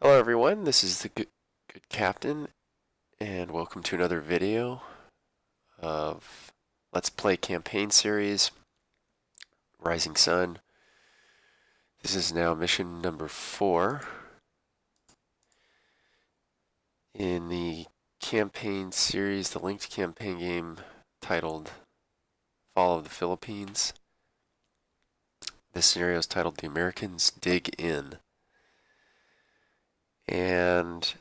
Hello everyone, this is the good Captain, and welcome to another video of Let's Play campaign series, Rising Sun. This is now mission number 4 in the campaign series, the linked campaign game titled Fall of the Philippines. This scenario is titled The Americans Dig In, and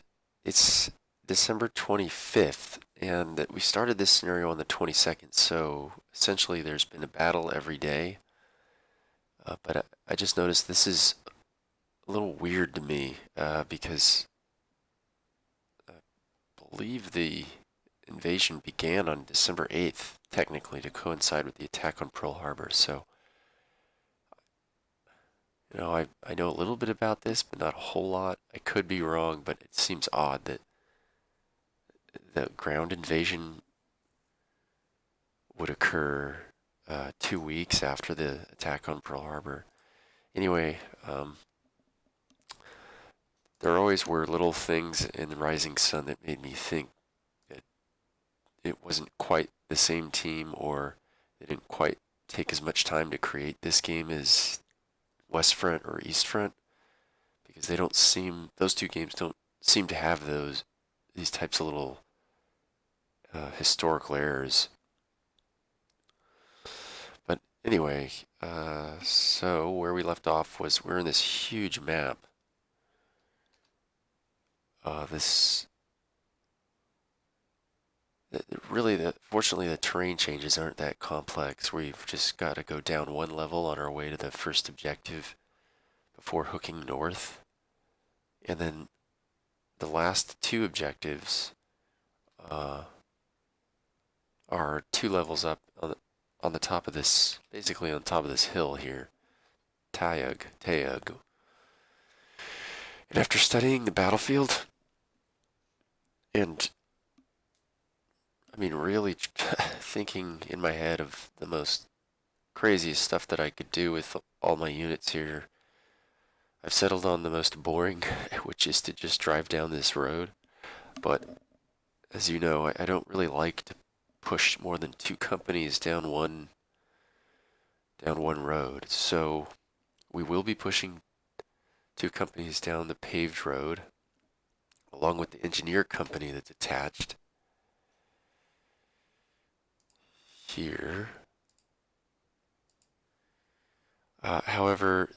it's December 25th, and we started this scenario on the 22nd, so essentially there's been a battle every day. But I just noticed this is a little weird to me because I believe the invasion began on December 8th, technically, to coincide with the attack on Pearl Harbor. So, I know a little bit about this, but not a whole lot. I could be wrong, but it seems odd that the ground invasion would occur 2 weeks after the attack on Pearl Harbor. Anyway, there always were little things in the Rising Sun that made me think that it wasn't quite the same team, or they didn't quite take as much time to create this game as West Front or East Front, because those two games don't seem to have these types of little historical errors. But anyway, so where we left off was we're in this huge map. Fortunately, the terrain changes aren't that complex. We've just got to go down one level on our way to the first objective before hooking north. And then the last two objectives are 2 levels up on the top of this, basically on top of this hill here, Tayug. And after studying the battlefield, and really thinking in my head of the most craziest stuff that I could do with all my units here, I've settled on the most boring, which is to just drive down this road. But as you know, I don't really like to push more than 2 companies down one road. So we will be pushing 2 companies down the paved road, along with the engineer company that's attached here. However,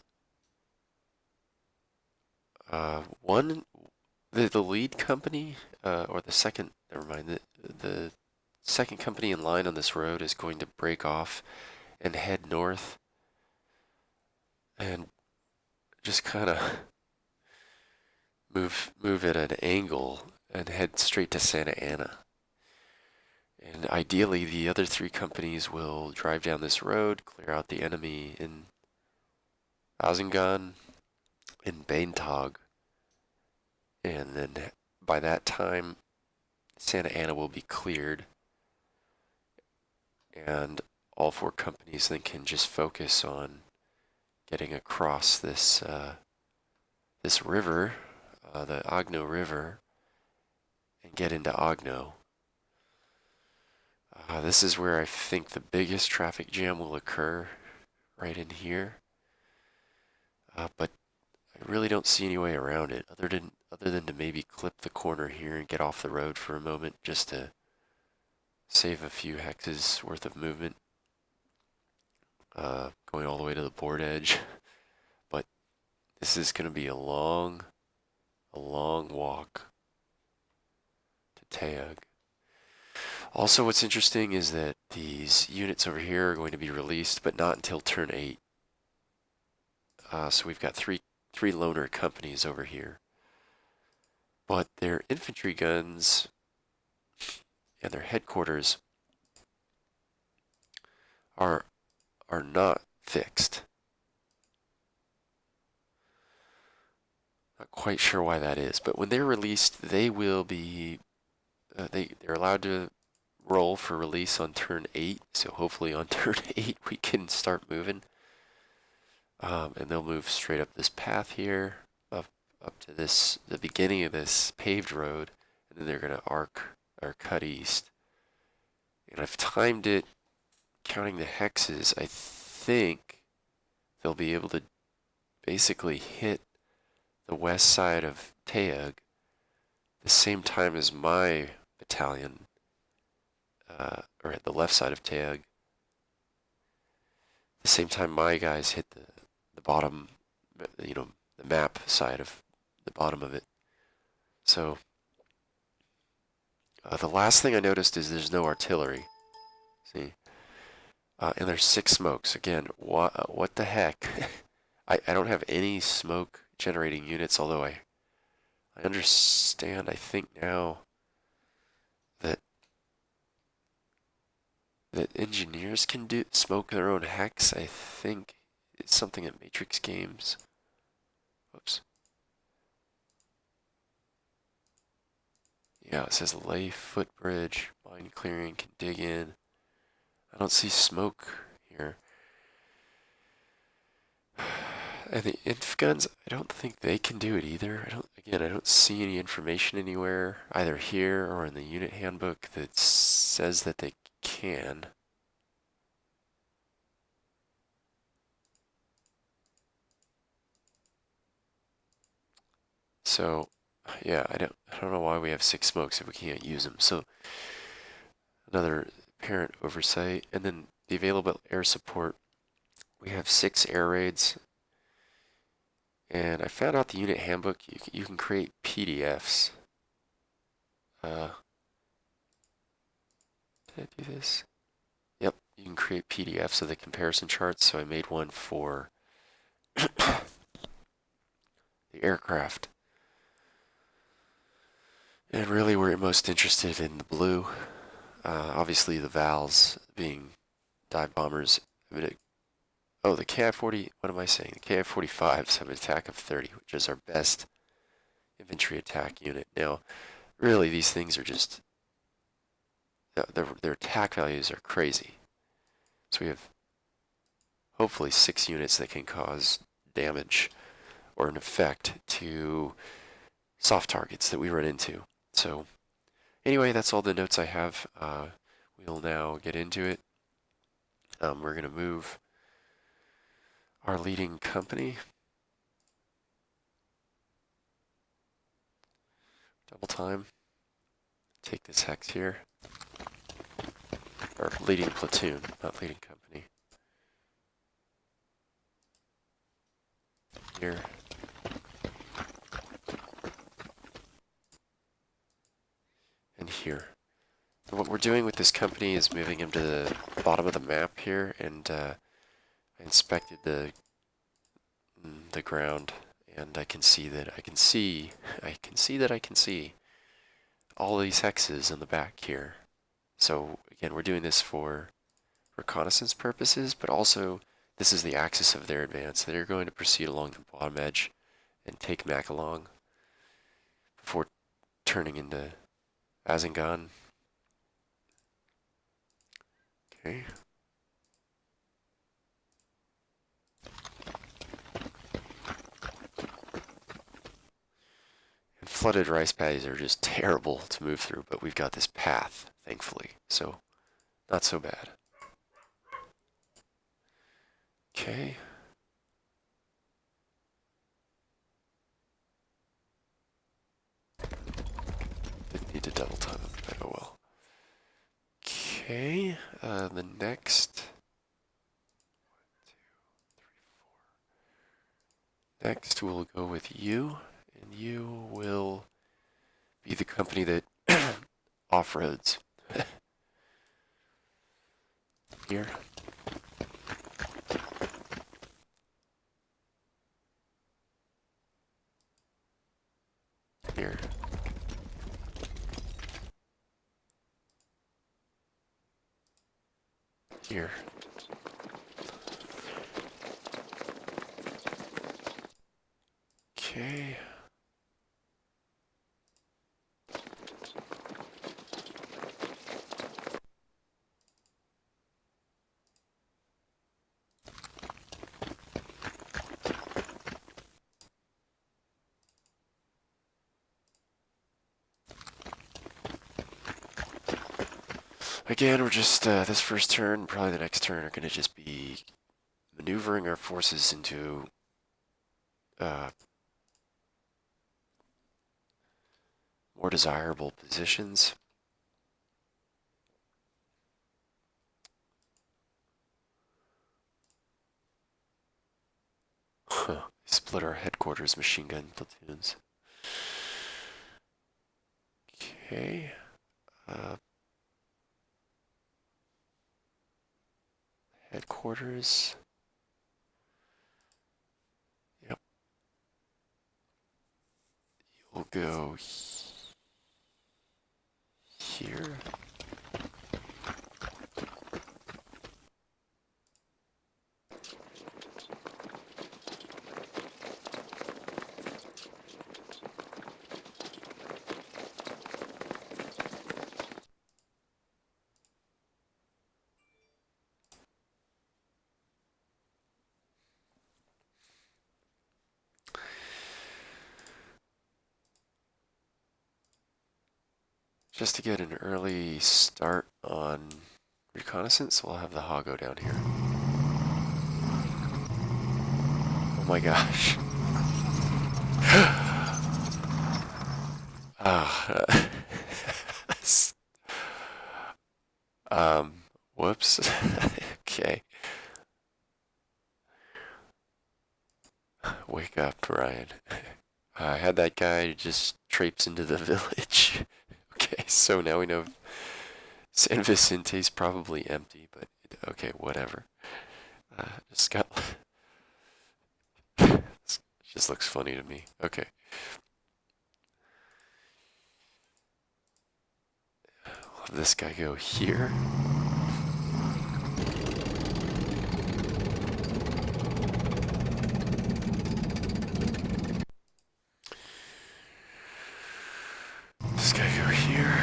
the lead company, or the second, never mind, the second company in line on this road is going to break off and head north and just kind of move at an angle and head straight to Santa Ana. And ideally, the other 3 companies will drive down this road, clear out the enemy in Azingan and Baintog, and then by that time, Santa Ana will be cleared, and all 4 companies then can just focus on getting across this river, the Agno River, and get into Agno. This is where I think the biggest traffic jam will occur, right in here. But I really don't see any way around it, other than to maybe clip the corner here and get off the road for a moment, just to save a few hexes worth of movement, going all the way to the board edge. But this is going to be a long walk to Tayug. Also, what's interesting is that these units over here are going to be released, but not until turn 8. So we've got three loner companies over here. But their infantry guns and their headquarters are not fixed. Not quite sure why that is, but when they're released, they will be they're allowed to roll for release on turn 8. So hopefully on turn 8 we can start moving. And they'll move straight up this path here, up up to the beginning of this paved road, and then they're going to arc or cut east. And I've timed it, counting the hexes. I think they'll be able to basically hit the west side of Teag the same time as my battalion, or at the left side of Teag, the same time my guys hit the bottom, the map side of the bottom of it. So the last thing I noticed is there's no artillery. See, and there's 6 smokes. Again, what the heck? I don't have any smoke generating units, although I understand, I think now that engineers can smoke their own hex. I think it's something at Matrix Games. Whoops. Yeah, it says lay footbridge, mine clearing, can dig in. I don't see smoke here. And the inf guns, I don't think they can do it either. I don't see any information anywhere, either here or in the unit handbook, that says that they can. So, yeah, I don't know why we have 6 smokes if we can't use them. So, another apparent oversight. And then the available air support. We have 6 air raids. And I found out the unit handbook, you can create PDFs. Did I do this? Yep, you can create PDFs of the comparison charts. So I made one for the aircraft. And really we're most interested in the blue. Obviously the Vals being dive bombers. The KI-40, what am I saying? The KI-45s have an attack of 30, which is our best infantry attack unit. Now, really these things are just, their attack values are crazy. So we have hopefully 6 units that can cause damage or an effect to soft targets that we run into. So anyway, that's all the notes I have. We'll now get into it. We're going to move our leading company. Double time. Take this hex here. Or leading platoon, not leading company. Here. And here. And what we're doing with this company is moving him to the bottom of the map here, and I inspected the ground, and I can see that I can see all these hexes in the back here. So again, we're doing this for reconnaissance purposes, but also this is the axis of their advance. They're going to proceed along the bottom edge and take Mac along before turning into Azingan. Okay. And flooded rice paddies are just terrible to move through, but we've got this path, thankfully, so not so bad. Okay. Didn't need to double time them, but oh well. Okay, the next. Next, we'll go with you, and you will be the company that off-roads. Here. Here. Here. Okay. Again, we're just, this first turn, probably the next turn, are going to just be maneuvering our forces into uh, more desirable positions. Split our headquarters machine gun platoons. Okay. Headquarters. Yep. You'll go here. Just to get an early start on reconnaissance, we'll have the HA go down here. Oh my gosh. Ah. Whoops. Okay. Wake up, Ryan. I had that guy just traipse into the village. Okay, so now we know San Vicente's probably empty, but okay, whatever. Just got. Just looks funny to me. Okay. I'll have this guy go here. This guy go here.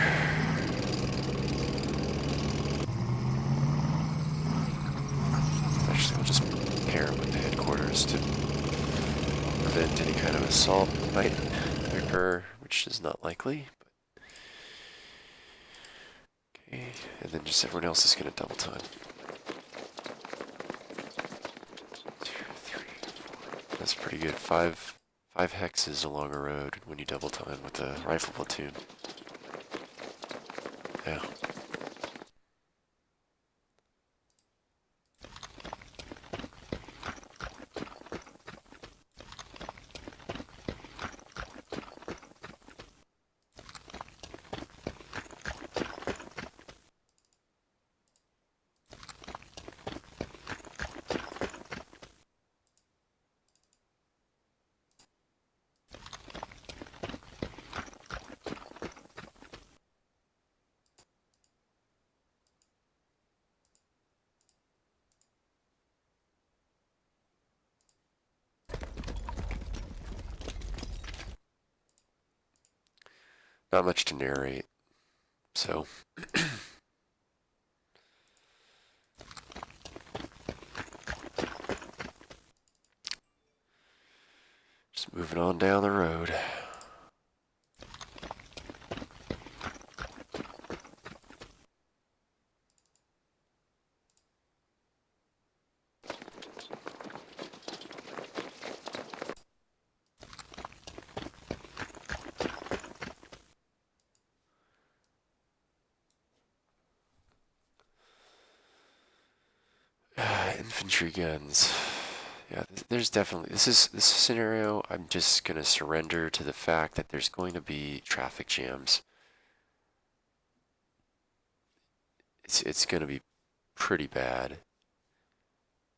Actually, we'll just pair him with the headquarters to prevent any kind of assault might occur, which is not likely. But okay, and then just everyone else is going to double time. 2, 3, 4. That's pretty good. Five hexes along a road when you double time with a rifle platoon. Yeah. Not much to narrate, so just moving on down the road. Infantry guns. Yeah, there's definitely this scenario. I'm just gonna surrender to the fact that there's going to be traffic jams. It's gonna be pretty bad,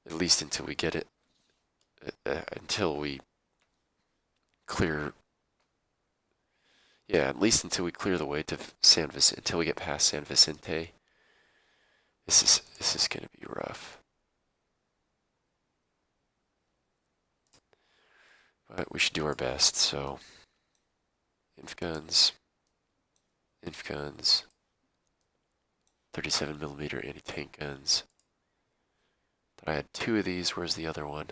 at least until we get it. Until we clear. Yeah, at least until we clear the way to San Vicente. Until we get past San Vicente. This is gonna be rough. But we should do our best. So, inf guns. 37mm anti-tank guns. But I had 2 of these. Where's the other one?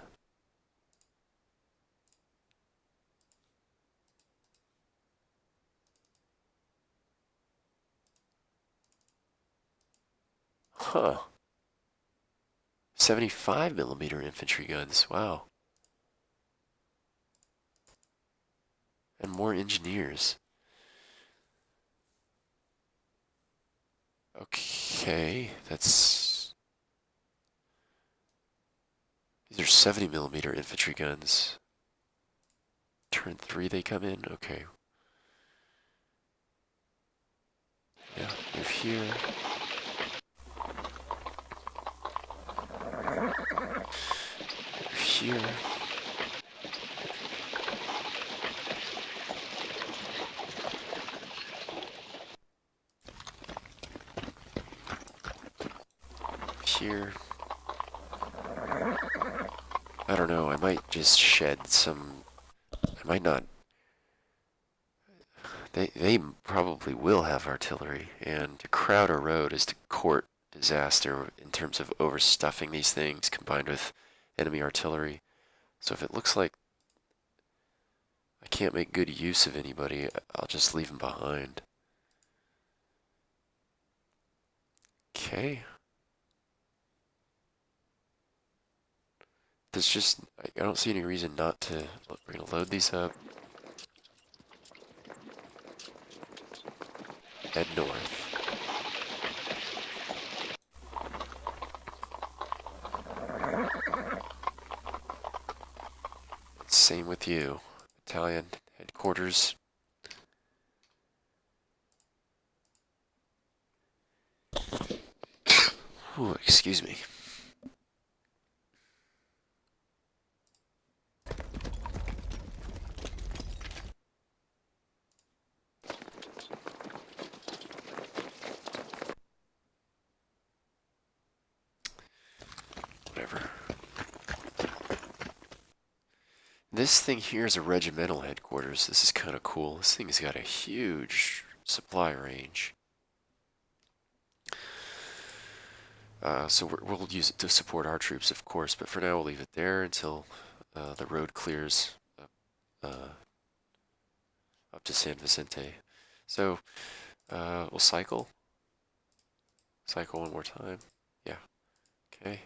Huh. 75 millimeter infantry guns. Wow. And more engineers. Okay, that's... These are 70 millimeter infantry guns. Turn 3 they come in? Okay. Yeah, move here. Move here. Here. I don't know, I might just shed some... I might not... They probably will have artillery, and to crowd a road is to court disaster in terms of overstuffing these things combined with enemy artillery. So if it looks like I can't make good use of anybody, I'll just leave them behind. Okay. There's just, I don't see any reason not to. We're gonna load these up. Head north. Same with you. Battalion headquarters. Ooh, excuse me. Whatever. This thing here is a regimental headquarters. This is kind of cool. This thing's got a huge supply range. So we'll use it to support our troops, of course, but for now we'll leave it there until the road clears up, up to San Vicente. So we'll cycle. Cycle one more time. Yeah. Okay.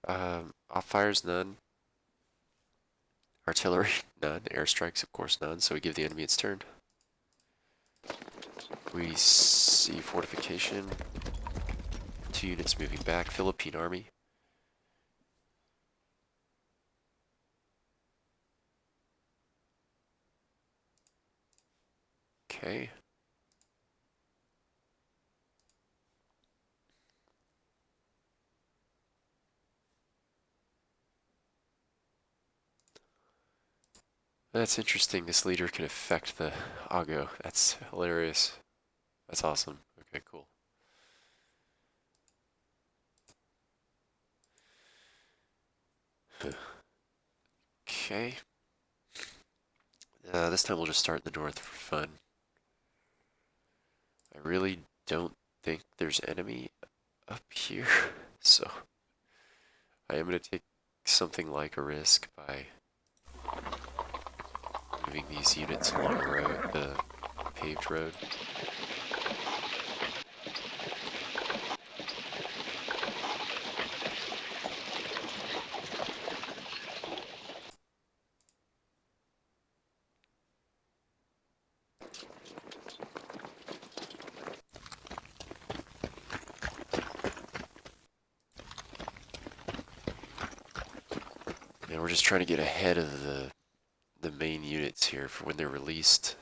Off fires, none. Artillery, none. Airstrikes, of course, none. So we give the enemy its turn. We see fortification. 2 units moving back. Philippine Army. Okay. That's interesting. This leader can affect the Ago. That's hilarious. That's awesome. Okay, cool. Okay. This time we'll just start in the north for fun. I really don't think there's enemy up here, so I am going to take something like a risk by moving these units along the road, the paved road. And we're just trying to get ahead of the main units here for when they're released.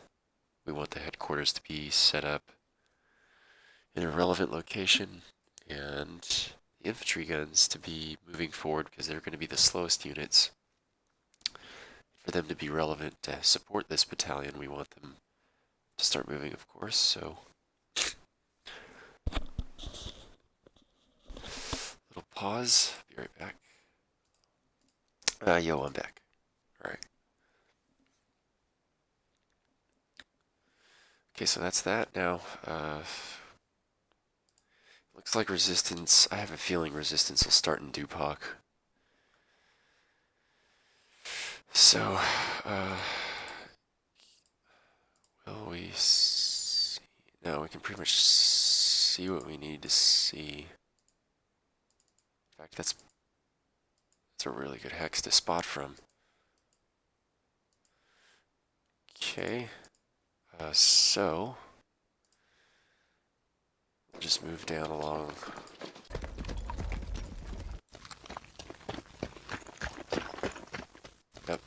We want the headquarters to be set up in a relevant location and the infantry guns to be moving forward because they're going to be the slowest units. For them to be relevant to support this battalion, we want them to start moving, of course, so little pause, be right back. Yo, I'm back. All right. Okay, so that's that. Now, looks like resistance, I have a feeling resistance will start in Dupac. So, will we see? No, we can pretty much see what we need to see. fact, that's a really good hex to spot from. Okay, so we'll just move down along. Yep.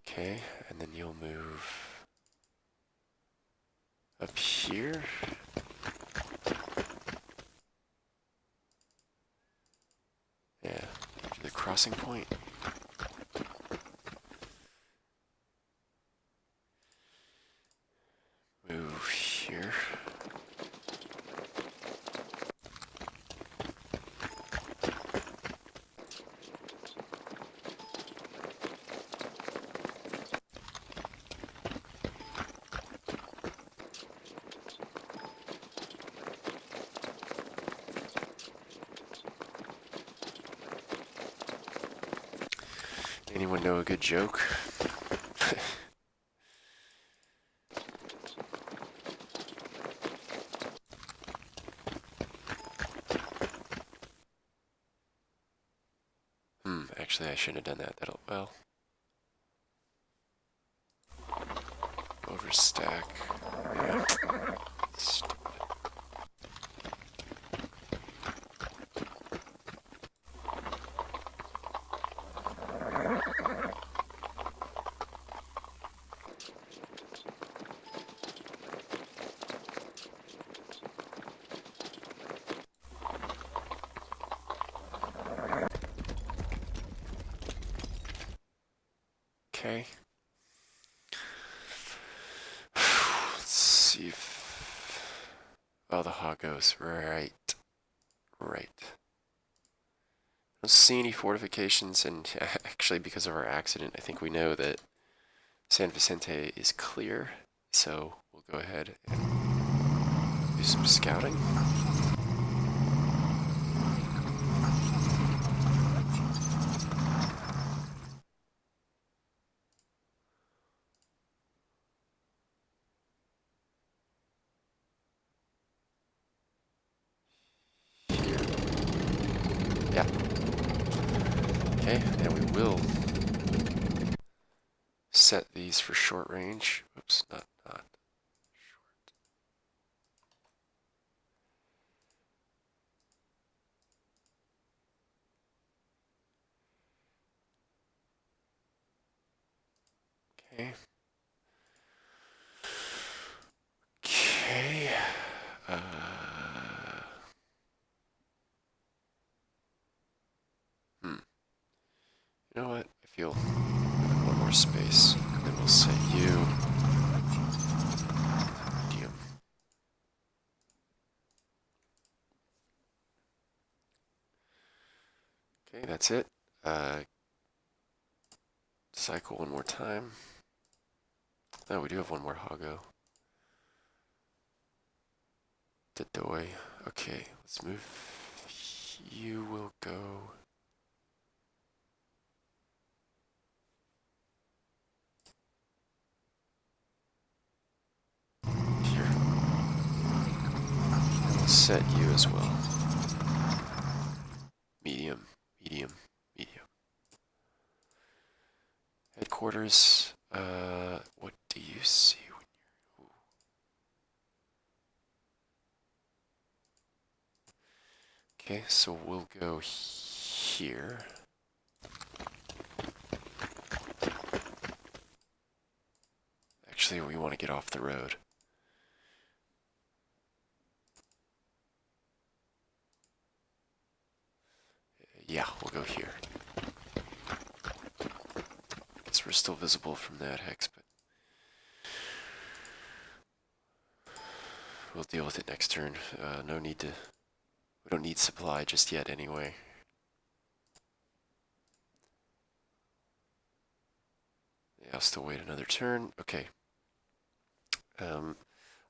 Okay, and then you'll move up here. Yeah, to the crossing point. Move here. Anyone know a good joke? Actually, I shouldn't have done that. That'll, well, overstack. Yeah. Stupid. Okay. Let's see if... Oh, the hog goes. Right. Right. Don't see any fortifications, and actually because of our accident, I think we know that San Vicente is clear, so we'll go ahead and do some scouting. Here. Yeah. Okay, and we will set these for short range. Oops, not short. Okay. Okay. You know what? I feel one more space. Then we'll set you medium. Okay, that's it. Cycle one more time. Oh, we do have one more Hago. Dodoy. Okay, let's move. You will go. Here. And we'll set you as well. Medium, medium, medium. Headquarters. What do you see when you're... Okay, so we'll go here. Actually, we want to get off the road. Yeah, we'll go here. Guess we're still visible from that hex, but we'll deal with it next turn. No need to... We don't need supply just yet anyway. Yeah, I'll still wait another turn. Okay.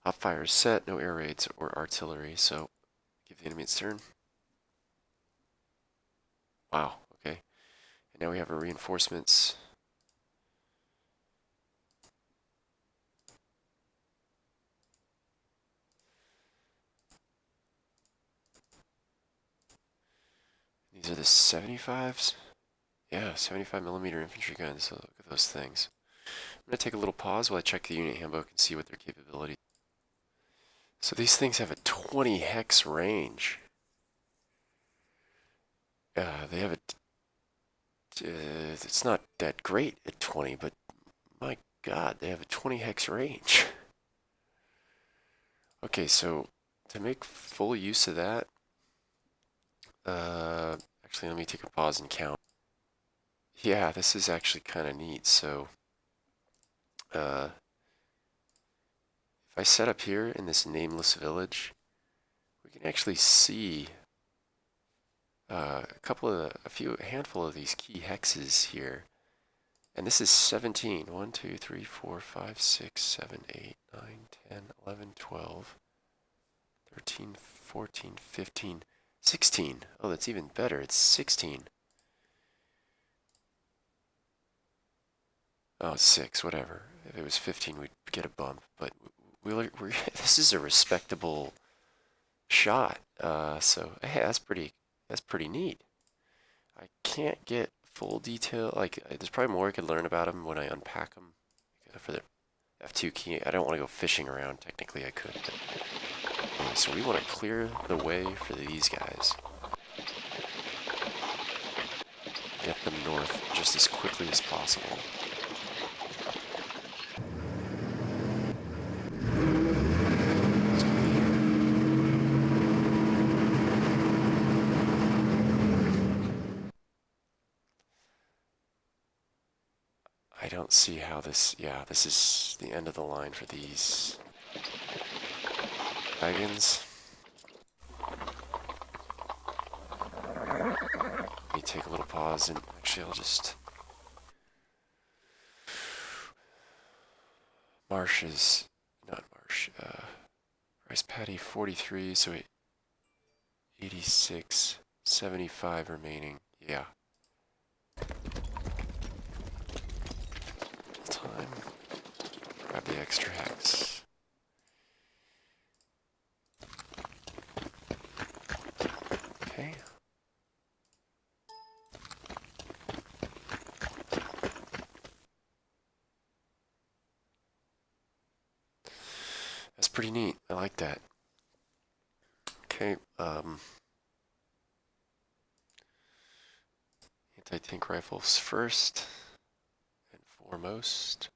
Op fire is set, no air raids or artillery, so Give the enemy its turn. Wow, okay. And now we have our reinforcements. These are the 75s? Yeah, 75 millimeter infantry guns. So look at those things. I'm going to take a little pause while I check the unit handbook and see what their capability. So these things have a 20 hex range. They have a. It's not that great at 20, but my God, they have a 20 hex range. Okay, so to make full use of that, actually, let me take a pause and count. Yeah, this is actually kind of neat. So, if I set up here in this nameless village, we can actually see a handful of these key hexes here. And this is 17. 1, 2, 3, 4, 5, 6, 7, 8, 9, 10, 11, 12, 13, 14, 15, 16. Oh, that's even better. It's 16. Oh, 6, whatever. If it was 15, we'd get a bump. But this is a respectable shot. So hey, that's pretty neat. I can't get full detail. Like, there's probably more I could learn about them when I unpack them for the F2 key. I don't want to go fishing around. Technically, I could. But anyway, so we want to clear the way for these guys. Get them north just as quickly as possible. I don't see how this, yeah, this is the end of the line for these wagons. Let me take a little pause and actually I'll just... Marsh is, not Marsh, rice paddy 43, so 86, 75 remaining, yeah. Time, grab the extra hex. Okay. That's pretty neat. I like that. Okay, anti-tank rifles first and foremost.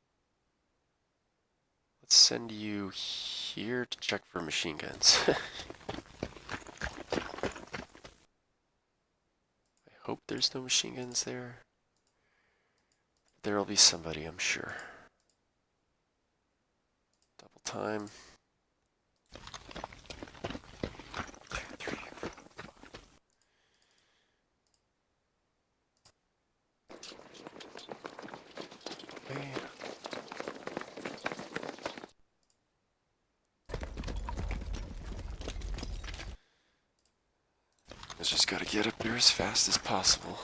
Let's send you here to check for machine guns. I hope there's no machine guns there. There'll be somebody, I'm sure. Double time. 2, 3, 4. Okay. I just gotta get up there as fast as possible.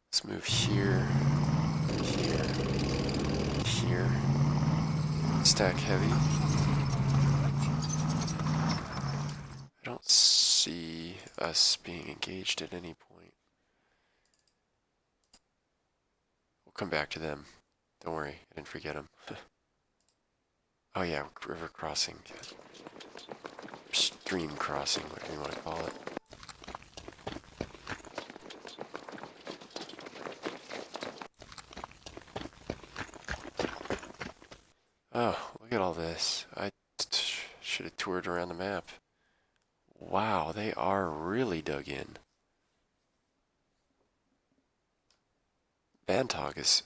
Let's move here, here, here. Stack heavy. I don't see us being engaged at any point. We'll come back to them. Don't worry, I didn't forget them. Oh yeah, river crossing. Stream crossing, whatever you want to call it. Oh, look at all this. I should have toured around the map. Wow, they are really dug in. Bantog is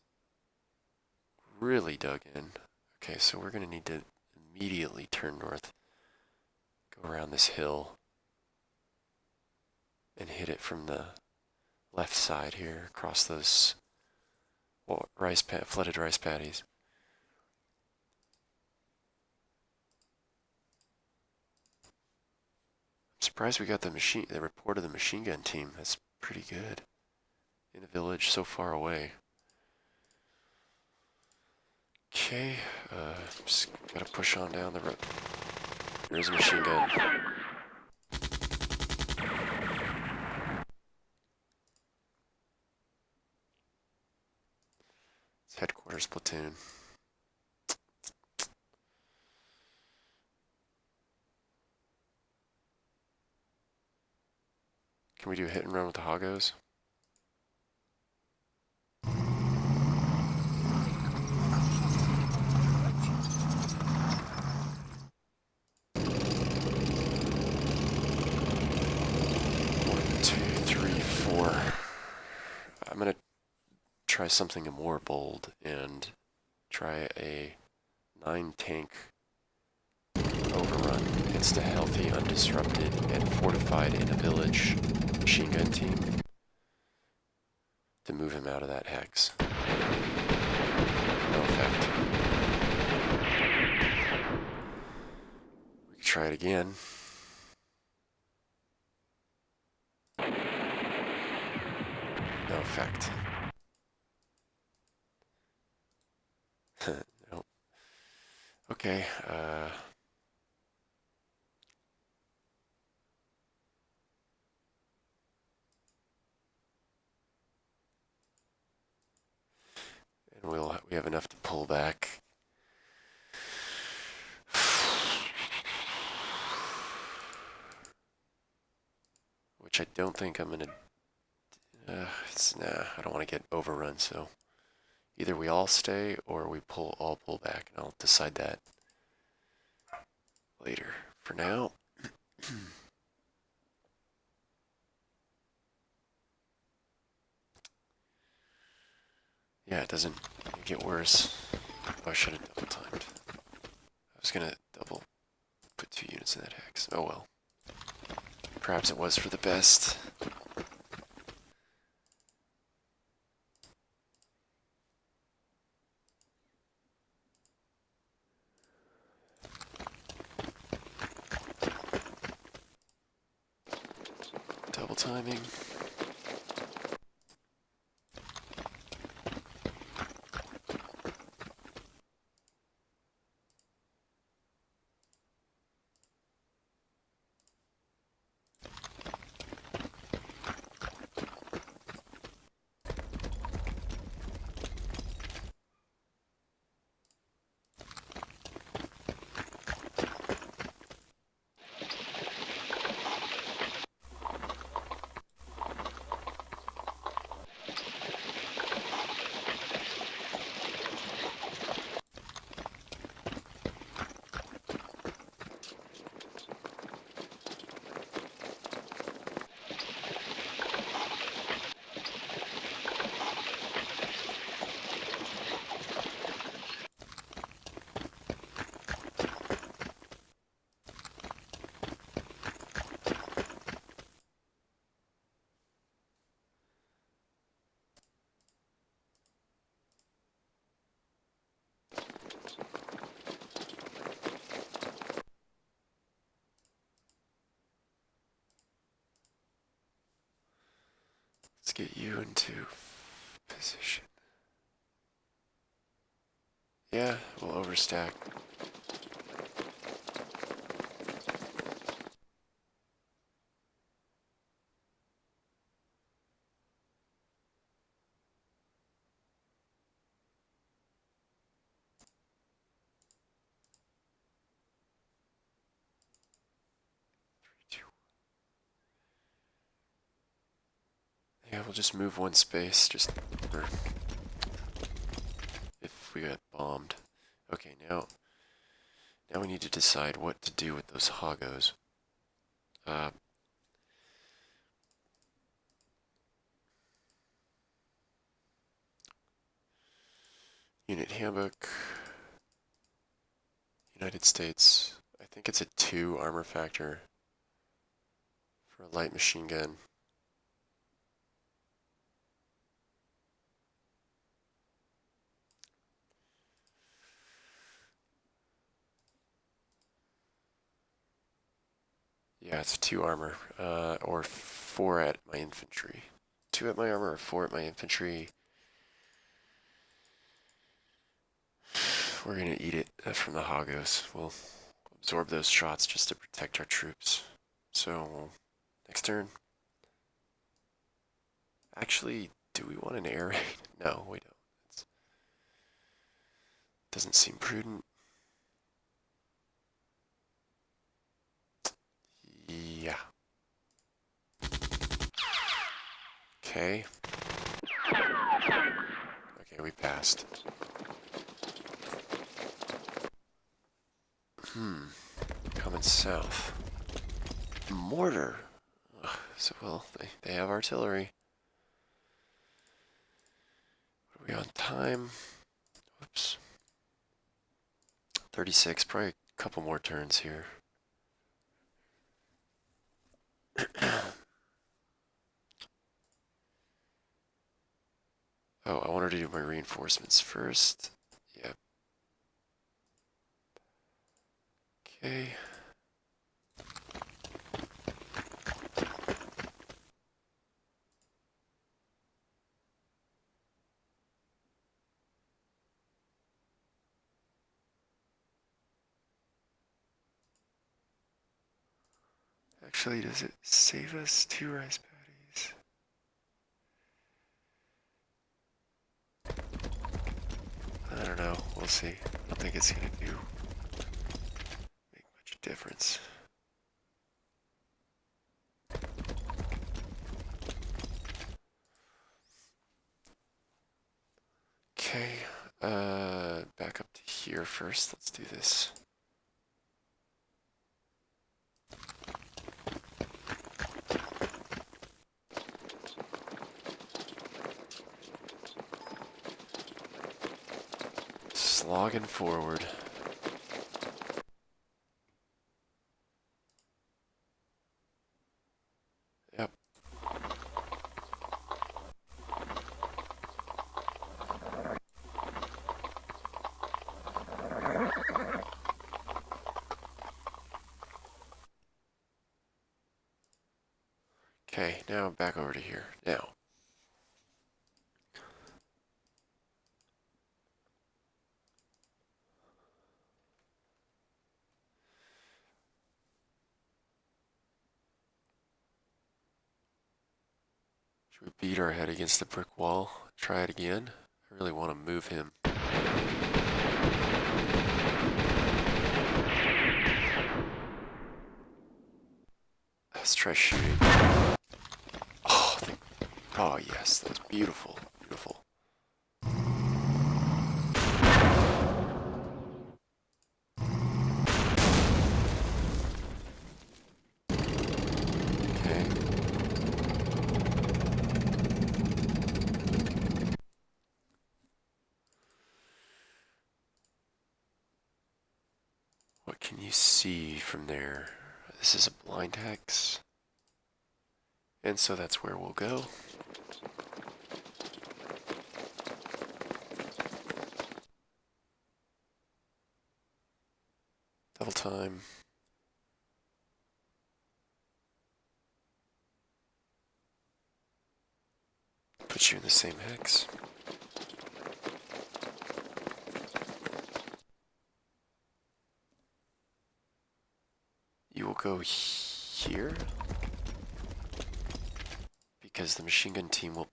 really dug in. Okay, so we're going to need to immediately turn north, go around this hill, and hit it from the left side here, across those flooded rice paddies. I'm surprised we got the report of the machine gun team. That's pretty good. In a village so far away. Okay, just gotta push on down the road. There's a machine gun. It's headquarters platoon. Can we do a hit and run with the hoggos? One, two, three, four. I'm gonna try something more bold and try a 9-tank overrun against a healthy, undisrupted, and fortified in a village machine gun team to move him out of that hex. No effect. We can try it again. No effect. Nope. Okay, and we have enough to pull back. Which I don't think I'm gonna. Nah, I don't want to get overrun. So either we all stay or we all pull back, and I'll decide that later. For now. Yeah, it doesn't get worse. Oh, I should have double timed. I was gonna put 2 units in that hex. Oh well. Perhaps it was for the best. Double timing. Let's get you into position. Yeah, we'll overstack. Yeah, we'll just move one space, just for if we got bombed. Okay, now we need to decide what to do with those hoggos. Unit handbook. United States. I think it's a 2 armor factor for a light machine gun. Yeah, it's 2 armor, or 4 at my infantry. 2 at my armor or 4 at my infantry. We're gonna eat it from the Hagos. We'll absorb those shots just to protect our troops. So, next turn. Actually, do we want an air raid? No, we don't. It doesn't seem prudent. Yeah. Okay. Okay, we passed. Coming south. Mortar. Ugh, so, well, they have artillery. What are we on time? Whoops. 36, probably a couple more turns here. Oh, I wanted to do my reinforcements first. Yep. Okay. Actually, does it save us 2 rice patties? I don't know. We'll see. I don't think it's gonna make much difference. Okay. Back up to here first. Let's do this. Slogging forward. Yep. Okay, now back over to here. Now. Should we beat our head against the brick wall? Try it again? I really want to move him. Let's try shooting. Oh, oh yes, that's beautiful. Beautiful. Okay. What can you see from there? This is a blind hex. And so that's where we'll go. Double time. Put you in the same hex. You will go here. Because the machine gun team will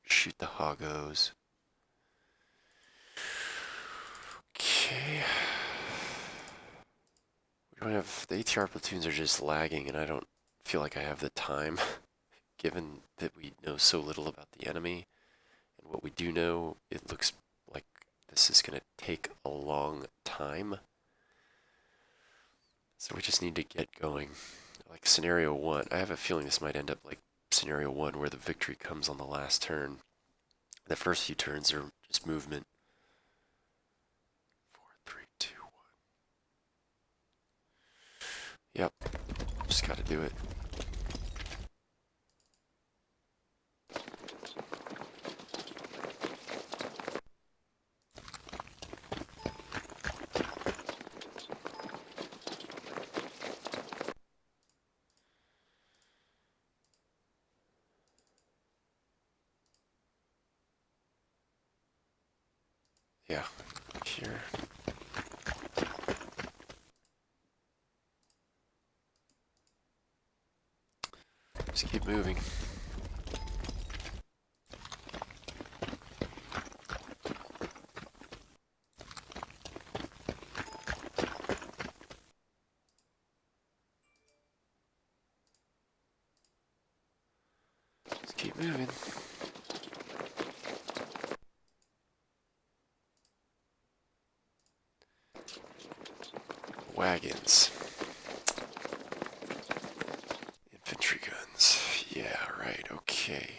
shoot the hoggos. Okay. We don't have, the ATR platoons are just lagging and I don't feel like I have the time given that we know so little about the enemy. And what we do know, it looks like this is going to take a long time. So we just need to get going. Like scenario 1, I have a feeling this might end up like scenario 1 where the victory comes on the last turn. The first few turns are just movement. 4, 3, 2, 1. Yep, just gotta do it. Yeah, here. Just keep moving. Just keep moving. Wagons. Infantry guns. Yeah, right, okay.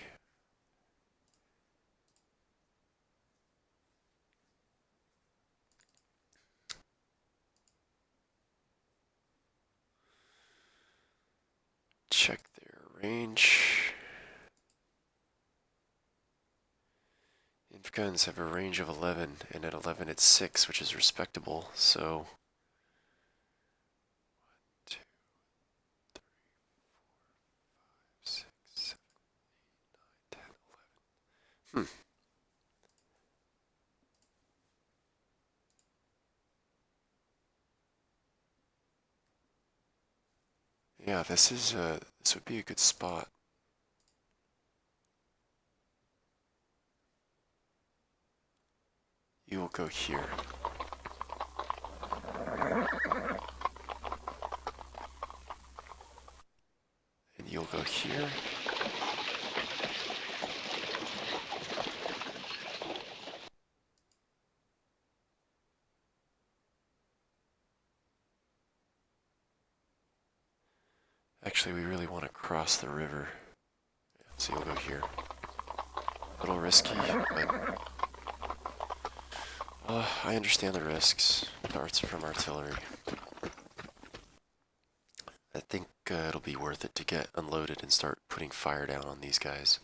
Check their range. Inf guns have a range of 11, and at 11 it's 6, which is respectable, so... 2, 6, 7, 10, 11. Yeah, this would be a good spot. You will go here. And you'll go here. Actually, we really want to cross the river. So you'll go here. A little risky, but I understand the risks. Darts from artillery. I think it'll be worth it to get unloaded and start putting fire down on these guys.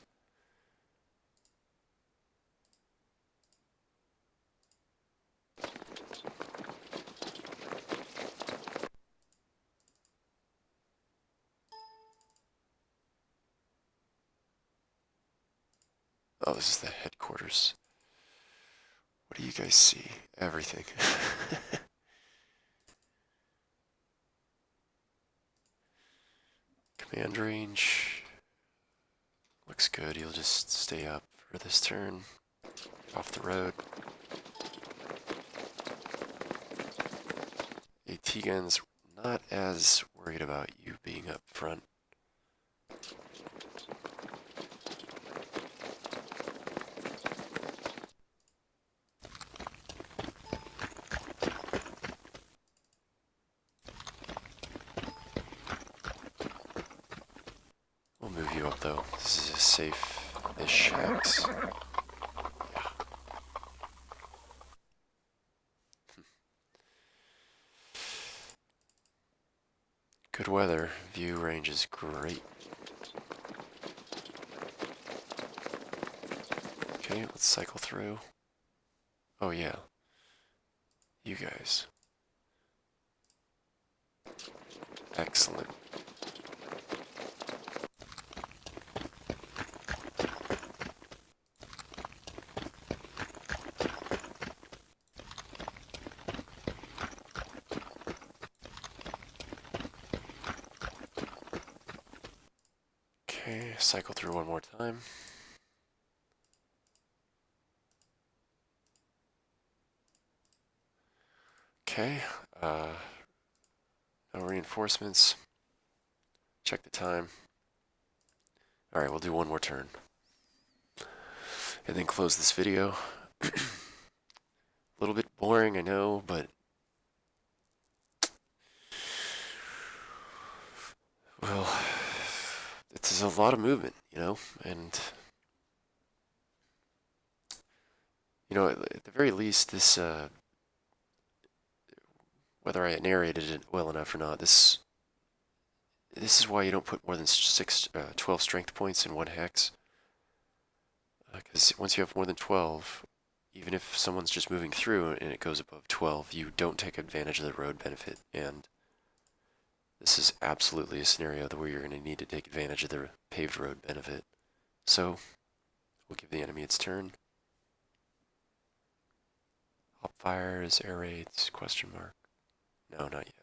Oh, this is the headquarters. What do you guys see? Everything. Command range. Looks good. You'll just stay up for this turn. Off the road. AT guns, not as worried about you being up front. We'll move you up though. This is a safe-ish axe. Yeah. Good weather. View range is great. Okay, let's cycle through. Oh yeah. You guys. Excellent. Okay, cycle through one more time. Okay, no reinforcements. Check the time. Alright, we'll do one more turn. And then close this video. A little bit boring, I know, but... Well, it's a lot of movement, you know, and... You know, at the very least, this, whether I narrated it well enough or not, this This is why you don't put more than 12 strength points in one hex. Because once you have more than 12, even if someone's just moving through and it goes above 12, you don't take advantage of the road benefit. And this is absolutely a scenario where you're going to need to take advantage of the paved road benefit. So, we'll give the enemy its turn. Hop fires, air raids, question mark. No, not yet.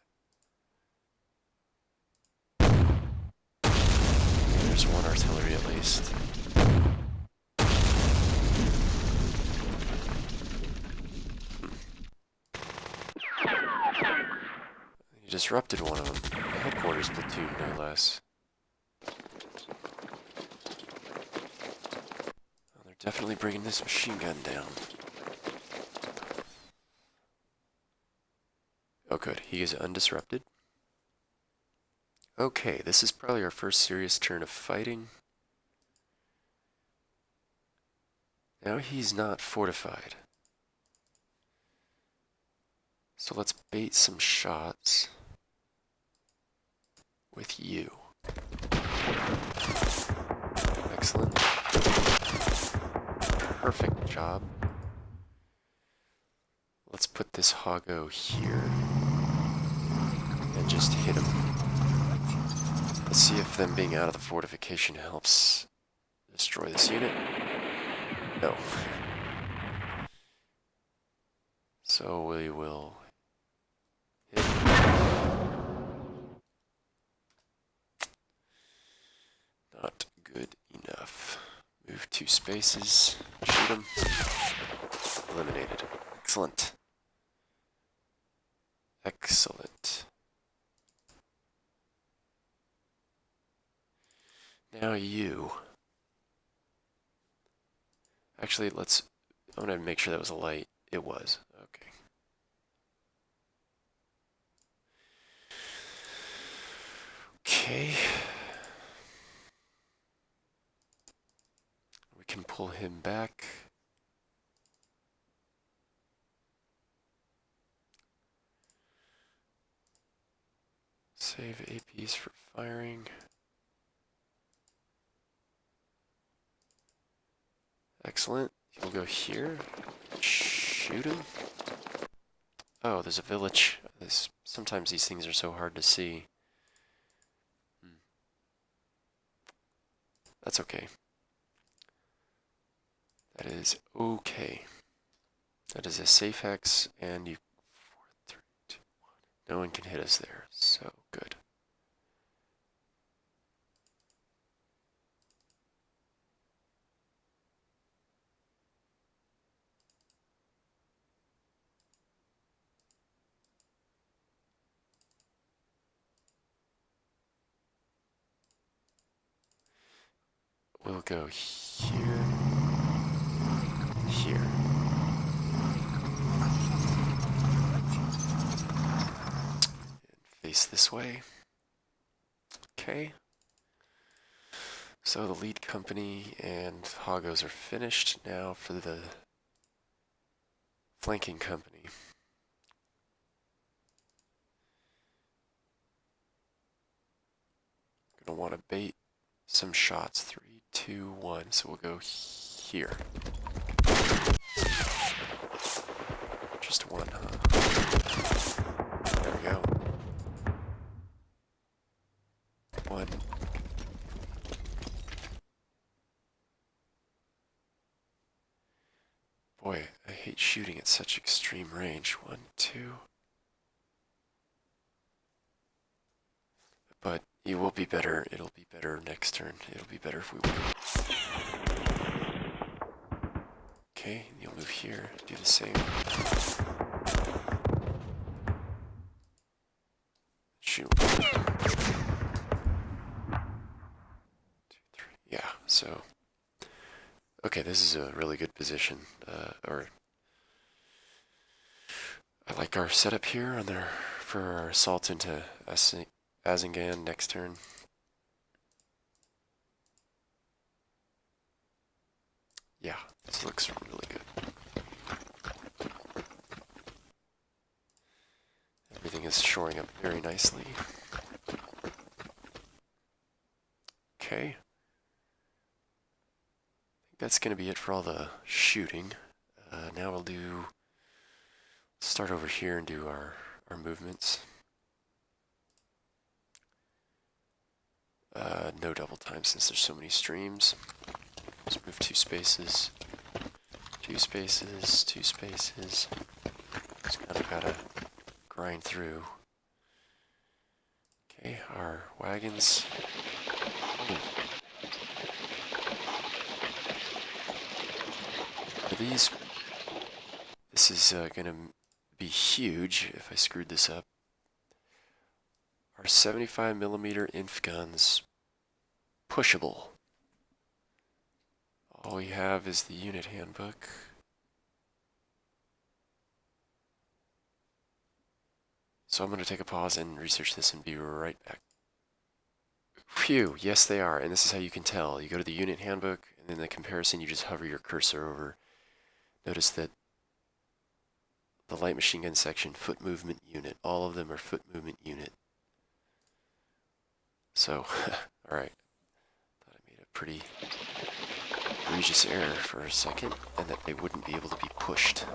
There's one artillery at least. He disrupted one of them. A headquarters platoon, no less. Well, they're definitely bringing this machine gun down. Oh good, he is undisrupted. Okay, this is probably our first serious turn of fighting. Now he's not fortified. So let's bait some shots with you. Excellent. Perfect job. Let's put this Hoggo here and just hit him. Let's see if them being out of the fortification helps destroy this unit. No. So we will hit. Not good enough. Move 2 spaces. Shoot him. Eliminated. Excellent. Excellent. Now you. Actually, I'm gonna make sure that was a light. It was. Okay. Okay. We can pull him back. Save APs for firing. Excellent. He'll go here. Shoot him. Oh, there's a village. Sometimes these things are so hard to see. That's okay. That is okay. That is a safe hex, and 4, 3, 2, 1. No one can hit us there, so good. We'll go here, here. And face this way. Okay. So the lead company and Hoggos are finished. Now for the flanking company. Gonna want to bait some shots. 3, 2, 1. So we'll go here. Just one, huh? There we go. 1. Boy, I hate shooting at such extreme range. 1, 2. But it will be better. It'll be better next turn. It'll be better if we win. Okay, you'll move here. Do the same. Shoot. 2, 3. Yeah, so. Okay, this is a really good position. I like our setup here for our assault into Azingan next turn. Yeah, this looks really good. Everything is shoring up very nicely. Okay. I think that's going to be it for all the shooting. Now we'll start over here and do our movements. No double time since there's so many streams. Let's move 2 spaces. 2 spaces, 2 spaces. Just kind of gotta grind through. Okay, our wagons. Oh. Are these... This is gonna be huge if I screwed this up. Our 75mm inf guns pushable. All we have is the unit handbook. So I'm going to take a pause and research this and be right back. Phew, yes they are, and this is how you can tell. You go to the unit handbook, and then the comparison, you just hover your cursor over. Notice that the light machine gun section, foot movement unit, all of them are foot movement unit. So, alright. Thought I made a pretty egregious error for a second, and that they wouldn't be able to be pushed.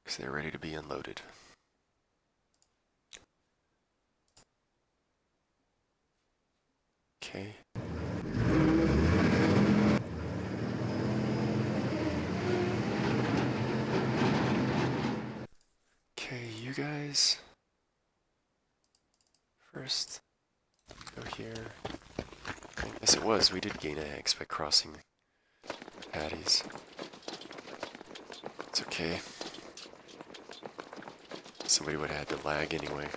Because they're ready to be unloaded. Okay. Okay, you guys. First, go here. Yes, it was. We did gain eggs by crossing the patties. It's okay. Somebody would have had to lag anyway.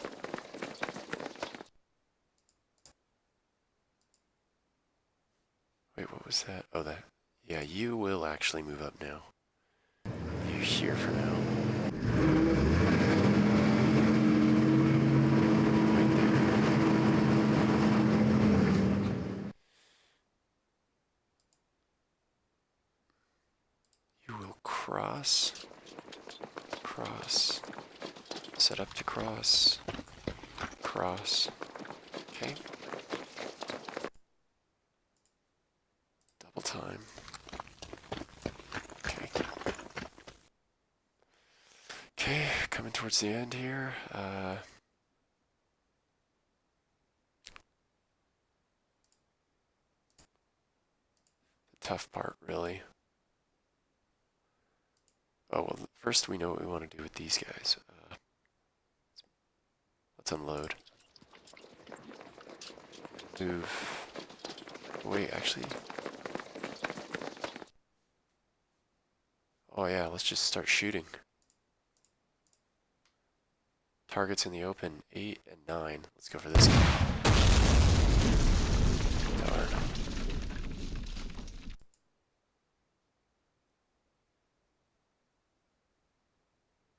Wait, what was that? Oh, that. Yeah, you will actually move up now. You're here for now. Right there. You will cross. Cross. Set up to cross. Cross. Okay. Double time. Okay. Okay, coming towards the end here. The tough part, really. Oh, well, first we know what we want to do with these guys. Let's unload. Move. Wait, actually. Oh yeah, let's just start shooting. Targets in the open, 8 and 9. Let's go for this guy. Darn.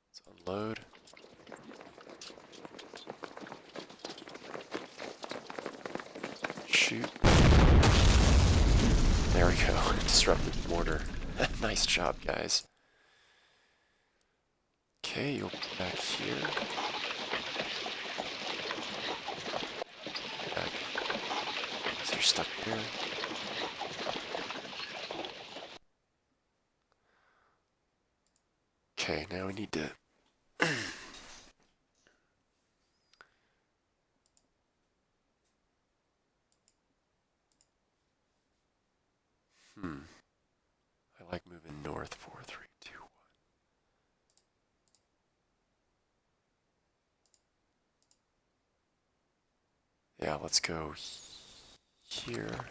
Let's unload. Shoot. There we go. Disrupted mortar. Nice job, guys. Okay, you'll be back here. Back. So you're stuck here. Okay, now we need to... I like moving north. 4, 3, 2, 1. Yeah, let's go here.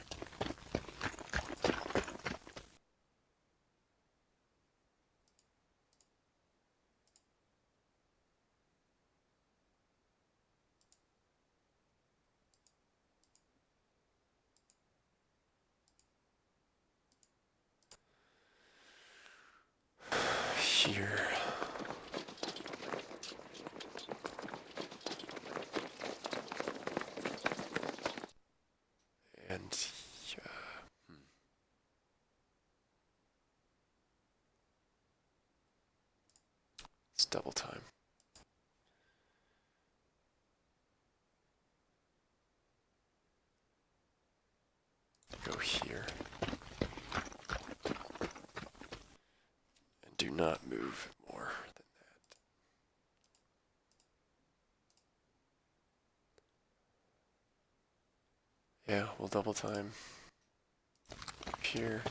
Here. And it's double time. cannot move more than that. Yeah, we'll double time here.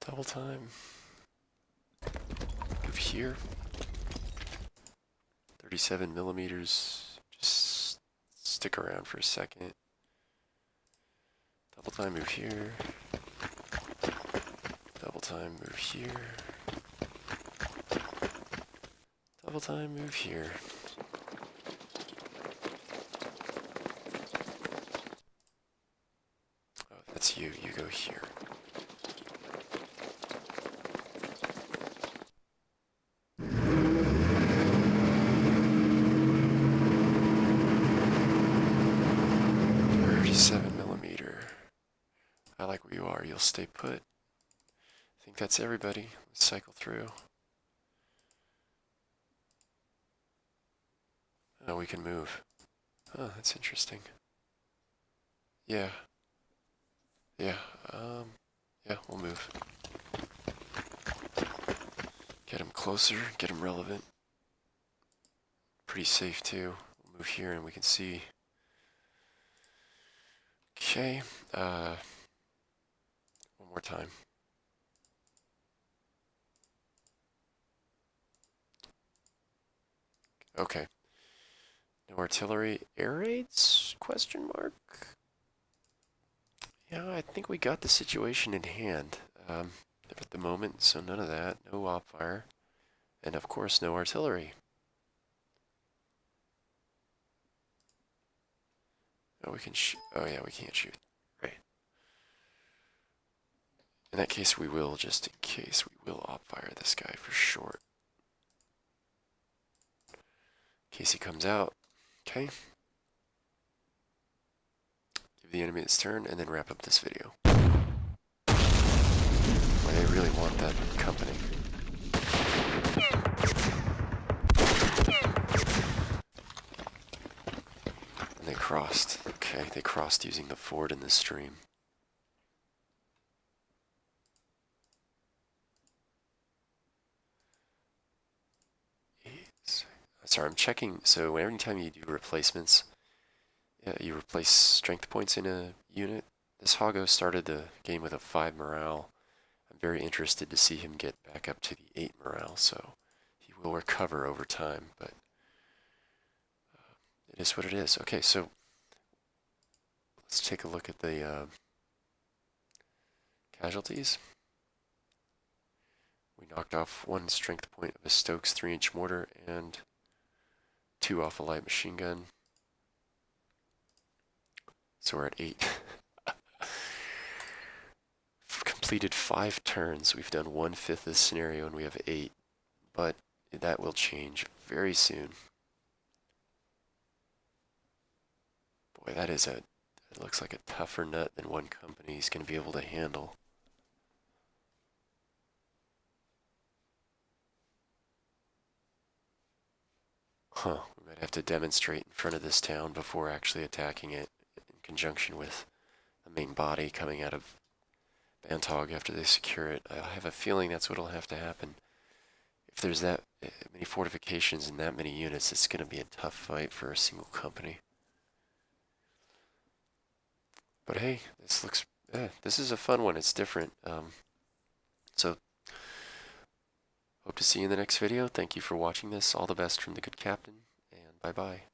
Double time. Move here. 37 millimeters. Just stick around for a second. Double time, move here. Double time, move here. Double time, move here. Oh, that's you. You go here. I like where you are. You'll stay put. I think that's everybody. Let's cycle through. Oh, we can move. Oh, that's interesting. Yeah. Yeah. Yeah, we'll move. Get him closer. Get him relevant. Pretty safe too. We'll move here and we can see. Okay. One more time. Okay. No artillery. Air raids? Question mark? Yeah, I think we got the situation in hand at the moment, so none of that. No op fire. And of course, no artillery. Oh, we can shoot. Oh, yeah, we can't shoot. Right. In that case, we will, just in case, we will op fire this guy for short. In case he comes out. Okay. Give the enemy its turn, and then wrap up this video. Boy, they really want that company. And they crossed. Okay, they crossed using the ford in the stream. Sorry, I'm checking. So every time you do replacements, you replace strength points in a unit. This Hoggo started the game with a 5 morale. I'm very interested to see him get back up to the 8 morale, so he will recover over time, but it is what it is. Okay, so let's take a look at the casualties. We knocked off 1 strength point of a Stokes 3-inch mortar and 2 off a light machine gun. So we're at 8. Completed 5 turns. We've done 1/5 of the scenario and we have 8. But that will change very soon. Boy, it looks like a tougher nut than one company is going to be able to handle. Huh, we might have to demonstrate in front of this town before actually attacking it in conjunction with the main body coming out of Bantog after they secure it. I have a feeling that's what'll have to happen. If there's that many fortifications and that many units, it's going to be a tough fight for a single company. But hey, this is a fun one. It's different. So, hope to see you in the next video. Thank you for watching this. All the best from the good captain, and bye-bye.